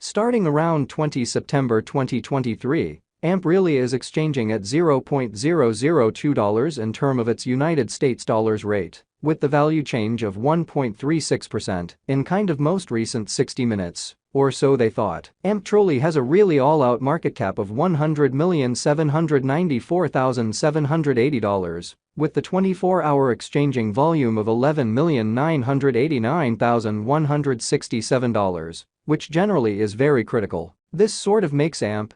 Starting around 20 September 2023, AMP really is exchanging at $0.002 in term of its United States dollars rate, with the value change of 1.36% in kind of most recent 60 minutes, or so they thought. AMP truly has a really all-out market cap of $100,794,780, with the 24-hour exchanging volume of $11,989,167, which generally is very critical. This sort of makes AMP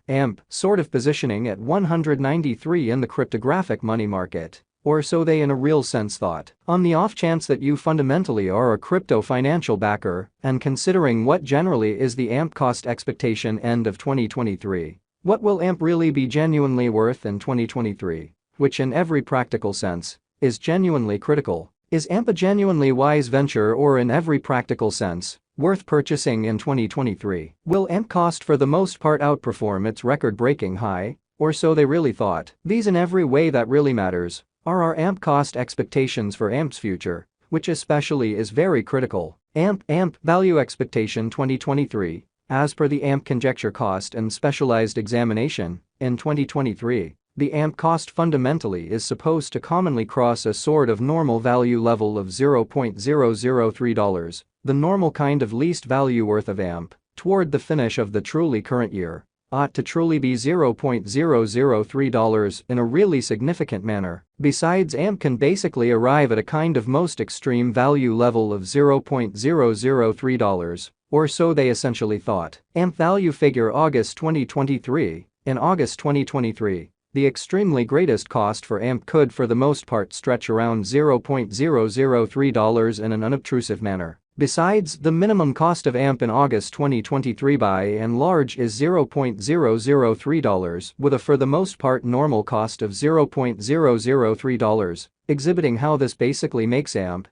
sort of positioning at 193 in the cryptographic money market, or so they in a real sense thought. On the off chance that you fundamentally are a crypto financial backer, and considering what generally is the AMP cost expectation end of 2023, what will AMP really be genuinely worth in 2023, which in every practical sense is genuinely critical? Is AMP a genuinely wise venture, or in every practical sense worth purchasing in 2023? Will AMP cost for the most part outperform its record-breaking high, or so they really thought? These in every way that really matters are our AMP cost expectations for AMP's future, which especially is very critical. AMP value expectation 2023, as per the AMP conjecture cost and specialized examination, in 2023, the AMP cost fundamentally is supposed to commonly cross a sort of normal value level of $0.003, the normal kind of least value worth of AMP, toward the finish of the truly current year, ought to truly be $0.003 in a really significant manner. Besides, AMP can basically arrive at a kind of most extreme value level of $0.003, or so they essentially thought. AMP value figure August 2023. In August 2023, the extremely greatest cost for AMP could for the most part stretch around $0.003 in an unobtrusive manner. Besides, the minimum cost of AMP in August 2023 by and large is $0.003, with a for the most part normal cost of $0.003, exhibiting how this basically makes AMP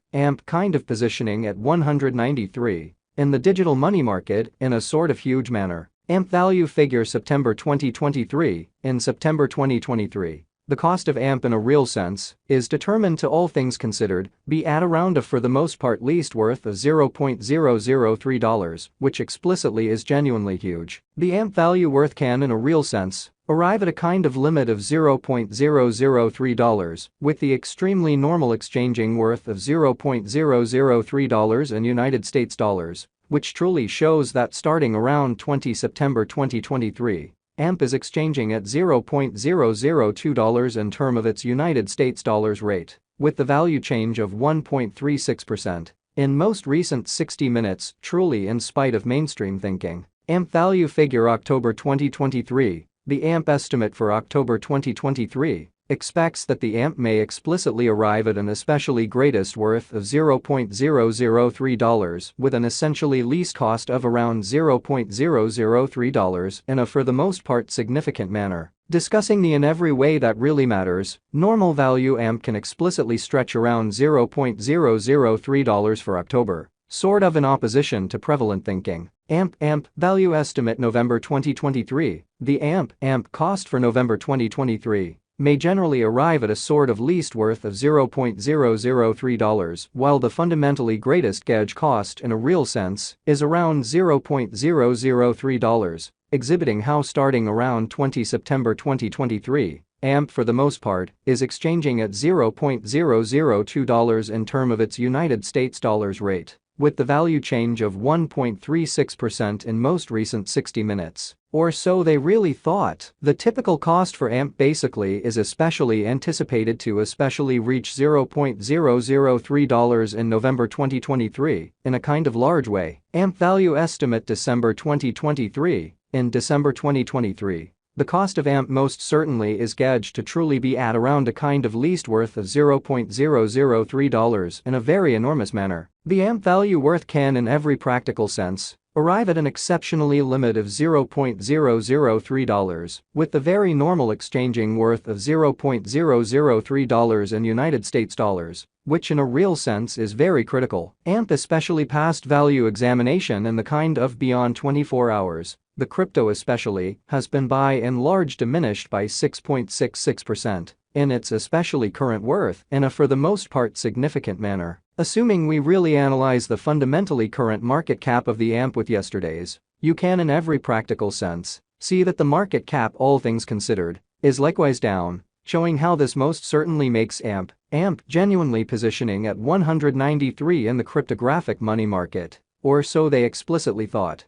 kind of positioning at 193 in the digital money market in a sort of huge manner. AMP value figure September 2023. In September 2023, the cost of AMP in a real sense is determined to all things considered be at around a for the most part least worth of $0.003, which explicitly is genuinely huge. The AMP value worth can in a real sense arrive at a kind of limit of $0.003, with the extremely normal exchanging worth of $0.003 in United States dollars, which truly shows that starting around 20 September 2023, AMP is exchanging at $0.002 in term of its United States dollars rate, with the value change of 1.36% in most recent 60 minutes, truly in spite of mainstream thinking. AMP value figure October 2023. The AMP estimate for October 2023 expects that the AMP may explicitly arrive at an especially greatest worth of $0.003, with an essentially least cost of around $0.003 in a for the most part significant manner. Discussing the in every way that really matters, normal value AMP can explicitly stretch around $0.003 for October, sort of in opposition to prevalent thinking. AMP value estimate November 2023. The AMP cost for November 2023 may generally arrive at a sort of least worth of $0.003, while the fundamentally greatest gauge cost in a real sense is around $0.003, exhibiting how starting around 20 September 2023, AMP for the most part is exchanging at $0.002 in term of its United States dollars rate, with the value change of 1.36% in most recent 60 minutes. Or so they really thought. The typical cost for AMP basically is especially anticipated to especially reach $0.003 in November 2023 in a kind of large way. AMP value estimate December 2023. In December 2023, the cost of AMP most certainly is gauged to truly be at around a kind of least worth of $0.003 in a very enormous manner. The AMP value worth can in every practical sense arrive at an exceptionally limit of $0.003, with the very normal exchanging worth of $0.003 in United States dollars, which in a real sense is very critical. AMP especially passed value examination in the kind of beyond 24 hours. The crypto especially has been by and large diminished by 6.66% in its especially current worth in a for the most part significant manner. Assuming we really analyze the fundamentally current market cap of the AMP with yesterday's you can in every practical sense see that the market cap, all things considered, is likewise down, showing how this most certainly makes AMP genuinely positioning at 193 in the cryptographic money market, or so they explicitly thought.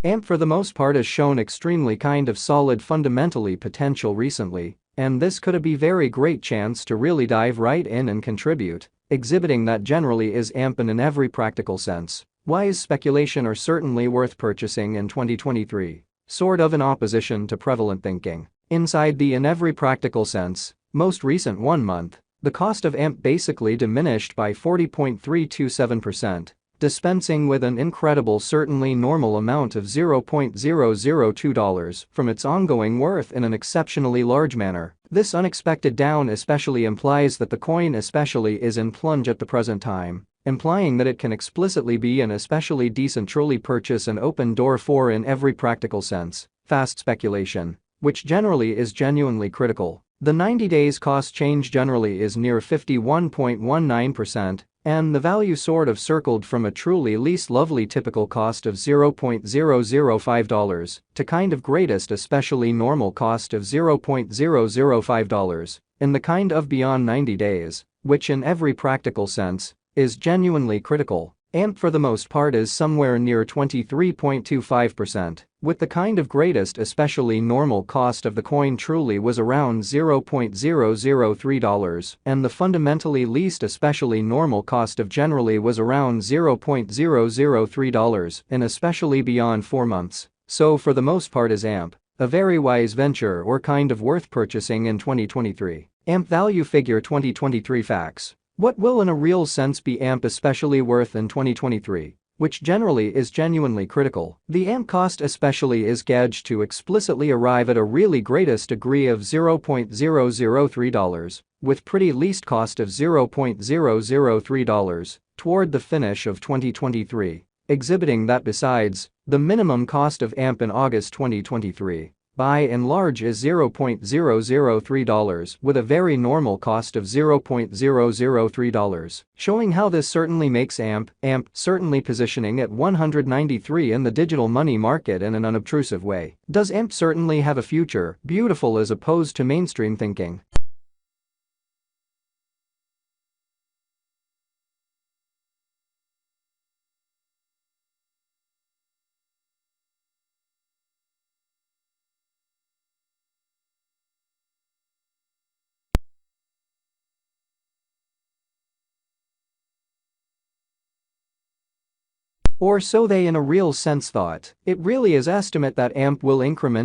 AMP for the most part has shown extremely kind of solid fundamentally potential recently, and this could be very great chance to really dive right in and contribute, exhibiting that generally is AMP in every practical sense. Wise speculation are certainly worth purchasing in 2023, sort of in opposition to prevalent thinking. Inside the in every practical sense, most recent 1 month, the cost of AMP basically diminished by 40.327%. Dispensing with an incredible certainly normal amount of $0.002 from its ongoing worth in an exceptionally large manner. This unexpected down especially implies that the coin especially is in plunge at the present time, implying that it can explicitly be an especially decent truly purchase and open door for in every practical sense, fast speculation, which generally is genuinely critical. The 90 days cost change generally is near 51.19%. And the value sort of circled from a truly least lovely typical cost of $0.005 to kind of greatest especially normal cost of $0.005 in the kind of beyond 90 days, which in every practical sense is genuinely critical. AMP for the most part is somewhere near 23.25%, with the kind of greatest especially normal cost of the coin truly was around $0.003 and the fundamentally least especially normal cost of generally was around $0.003 in especially beyond 4 months. So for the most part is AMP a very wise venture or kind of worth purchasing in 2023. AMP value figure 2023 facts. What will in a real sense be AMP especially worth in 2023, which generally is genuinely critical? The AMP cost especially is gauged to explicitly arrive at a really greatest degree of $0.003, with pretty least cost of $0.003 toward the finish of 2023, exhibiting that besides, the minimum cost of AMP in August 2023 by and large is $0.003 with a very normal cost of $0.003, showing how this certainly makes AMP certainly positioning at 193 in the digital money market in an unobtrusive way. Does AMP certainly have a future? Beautiful as opposed to mainstream thinking. Or so they in a real sense thought. It really is estimate that AMP will increment